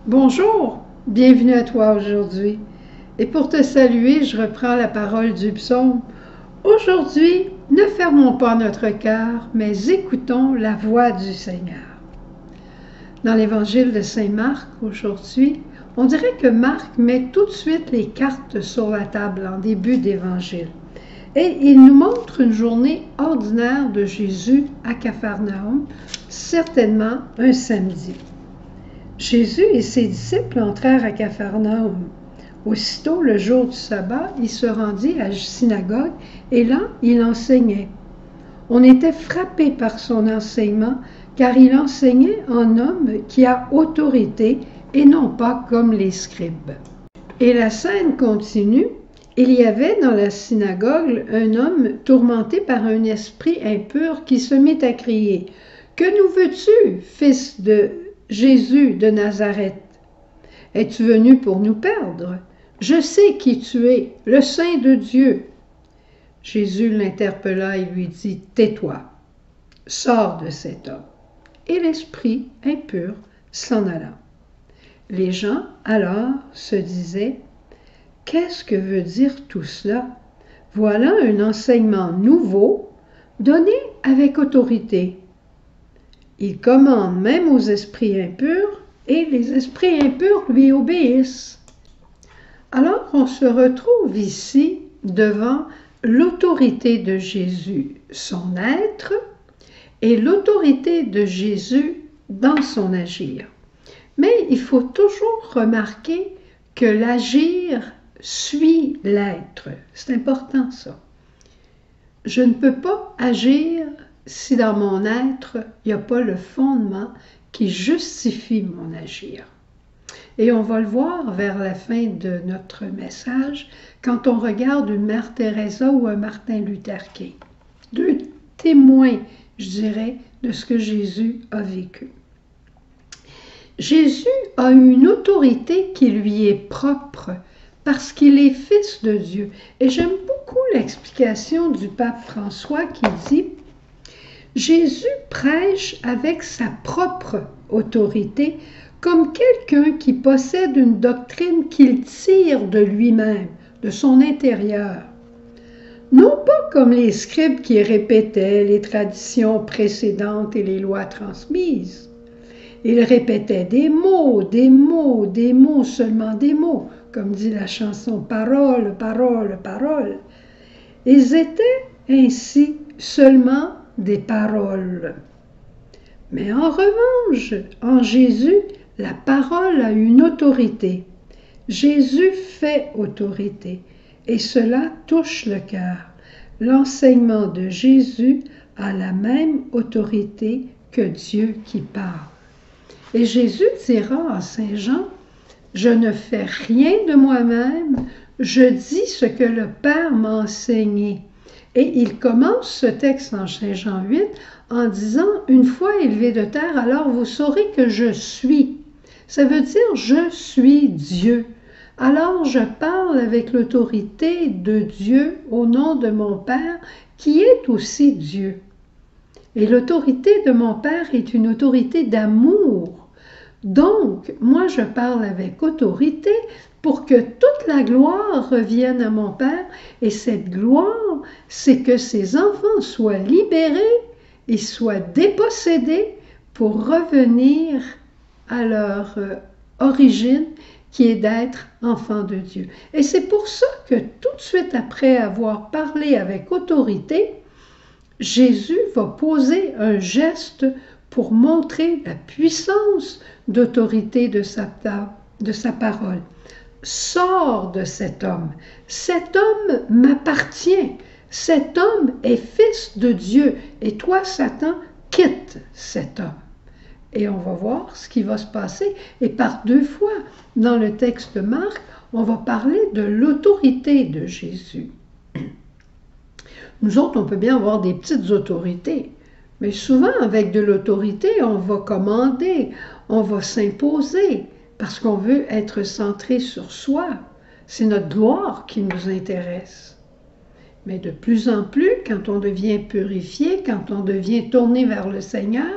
Bonjour, bienvenue à toi aujourd'hui. Et pour te saluer, je reprends la parole du psaume. Aujourd'hui, ne fermons pas notre cœur, mais écoutons la voix du Seigneur. Dans l'évangile de Saint Marc, aujourd'hui, on dirait que Marc met tout de suite les cartes sur la table en début d'évangile. Et il nous montre une journée ordinaire de Jésus à Capharnaüm, certainement un samedi. Jésus et ses disciples entrèrent à Capharnaüm. Aussitôt, le jour du sabbat, il se rendit à la synagogue et là, il enseignait. On était frappé par son enseignement, car il enseignait en homme qui a autorité et non pas comme les scribes. Et la scène continue. Il y avait dans la synagogue un homme tourmenté par un esprit impur qui se mit à crier « Que nous veux-tu, fils de Jésus de Nazareth? Es-tu venu pour nous perdre? Je sais qui tu es, le Saint de Dieu. » Jésus l'interpella et lui dit « Tais-toi, sors de cet homme. » Et l'esprit impur s'en alla. Les gens alors se disaient « Qu'est-ce que veut dire tout cela? Voilà un enseignement nouveau, donné avec autorité. Il commande même aux esprits impurs, et les esprits impurs lui obéissent. » Alors on se retrouve ici devant l'autorité de Jésus, son être, et l'autorité de Jésus dans son agir. Mais il faut toujours remarquer que l'agir suit l'être. C'est important ça. Je ne peux pas agir si dans mon être, il n'y a pas le fondement qui justifie mon agir. Et on va le voir vers la fin de notre message quand on regarde une Mère Teresa ou un Martin Luther King. Deux témoins, je dirais, de ce que Jésus a vécu. Jésus a une autorité qui lui est propre parce qu'il est fils de Dieu. Et j'aime beaucoup l'explication du pape François qui dit « Jésus prêche avec sa propre autorité comme quelqu'un qui possède une doctrine qu'il tire de lui-même, de son intérieur. Non pas comme les scribes qui répétaient les traditions précédentes et les lois transmises. Ils répétaient des mots, des mots, des mots, seulement des mots, comme dit la chanson « Parole, parole, parole ». Ils étaient ainsi seulement des paroles. Mais en revanche, en Jésus, la parole a une autorité. Jésus fait autorité et cela touche le cœur. L'enseignement de Jésus a la même autorité que Dieu qui parle. Et Jésus dira à Saint Jean, « Je ne fais rien de moi-même, je dis ce que le Père m'a enseigné. » Et il commence ce texte en Saint Jean 8 en disant « Une fois élevé de terre, alors vous saurez que je suis. » Ça veut dire « Je suis Dieu. » Alors je parle avec l'autorité de Dieu au nom de mon Père qui est aussi Dieu. Et l'autorité de mon Père est une autorité d'amour. Donc, moi je parle avec autorité pour que toute la gloire revienne à mon Père. Et cette gloire, c'est que ses enfants soient libérés et soient dépossédés pour revenir à leur origine qui est d'être enfants de Dieu. Et c'est pour ça que tout de suite après avoir parlé avec autorité, Jésus va poser un geste pour montrer la puissance d'autorité de sa parole. Sors de cet homme. Cet homme m'appartient. Cet homme est fils de Dieu. Et toi, Satan, quitte cet homme. Et on va voir ce qui va se passer. Et par deux fois, dans le texte de Marc, on va parler de l'autorité de Jésus. Nous autres, on peut bien avoir des petites autorités. Mais souvent, avec de l'autorité, on va commander, on va s'imposer, parce qu'on veut être centré sur soi. C'est notre gloire qui nous intéresse. Mais de plus en plus, quand on devient purifié, quand on devient tourné vers le Seigneur,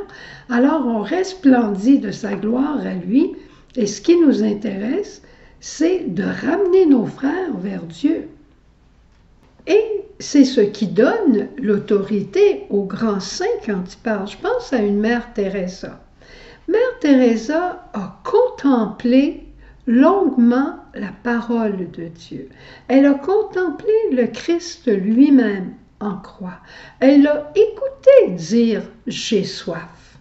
alors on resplendit de sa gloire à lui, Et ce qui nous intéresse, c'est de ramener nos frères vers Dieu. Et c'est ce qui donne l'autorité aux grands saints quand ils parlent. Je pense à une mère Teresa. Mère Teresa a contemplé longuement la parole de Dieu. Elle a contemplé le Christ lui-même en croix. Elle a écouté dire « j'ai soif ».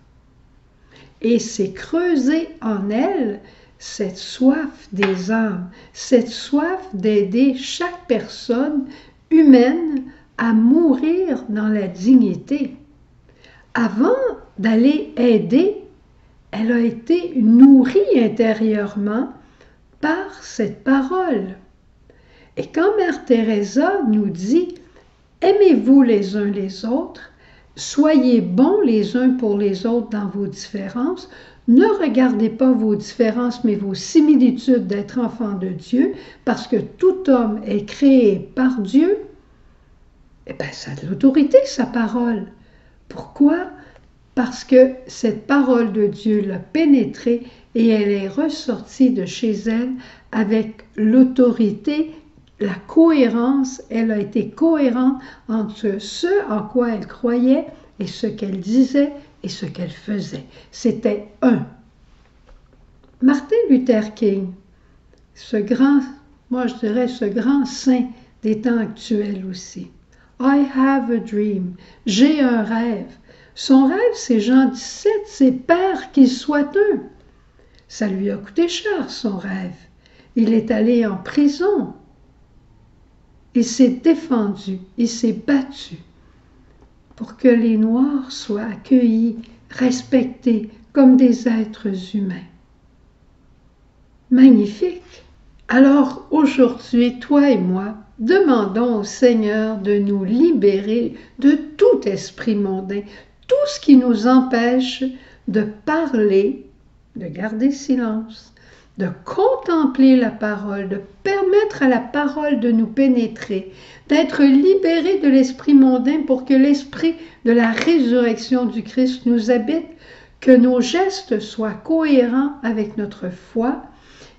Et c'est creusé en elle cette soif des âmes, cette soif d'aider chaque personne humaine à mourir dans la dignité. Avant d'aller aider, elle a été nourrie intérieurement par cette parole. Et quand Mère Teresa nous dit « Aimez-vous les uns les autres, soyez bons les uns pour les autres dans vos différences, ne regardez pas vos différences mais vos similitudes d'être enfant de Dieu, parce que tout homme est créé par Dieu », eh bien, ça a de l'autorité, sa parole. Pourquoi? Parce que cette parole de Dieu l'a pénétrée et elle est ressortie de chez elle avec l'autorité, la cohérence. Elle a été cohérente entre ce en quoi elle croyait et ce qu'elle disait et ce qu'elle faisait. C'était un. Martin Luther King, ce grand, moi je dirais ce grand saint des temps actuels aussi. I have a dream. J'ai un rêve. Son rêve, c'est Jean 17, c'est Père qu'il soit un. Ça lui a coûté cher, son rêve. Il est allé en prison. Il s'est défendu, il s'est battu pour que les Noirs soient accueillis, respectés comme des êtres humains. Magnifique! Alors aujourd'hui, toi et moi, demandons au Seigneur de nous libérer de tout esprit mondain, tout ce qui nous empêche de parler, de garder silence, de contempler la parole, de permettre à la parole de nous pénétrer, d'être libérés de l'esprit mondain pour que l'esprit de la résurrection du Christ nous habite, que nos gestes soient cohérents avec notre foi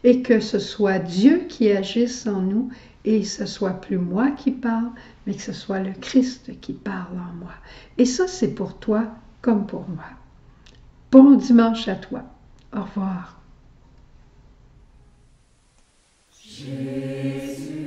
et que ce soit Dieu qui agisse en nous et ce soit plus moi qui parle, mais que ce soit le Christ qui parle en moi. Et ça, c'est pour toi comme pour moi. Bon dimanche à toi. Au revoir. Jésus,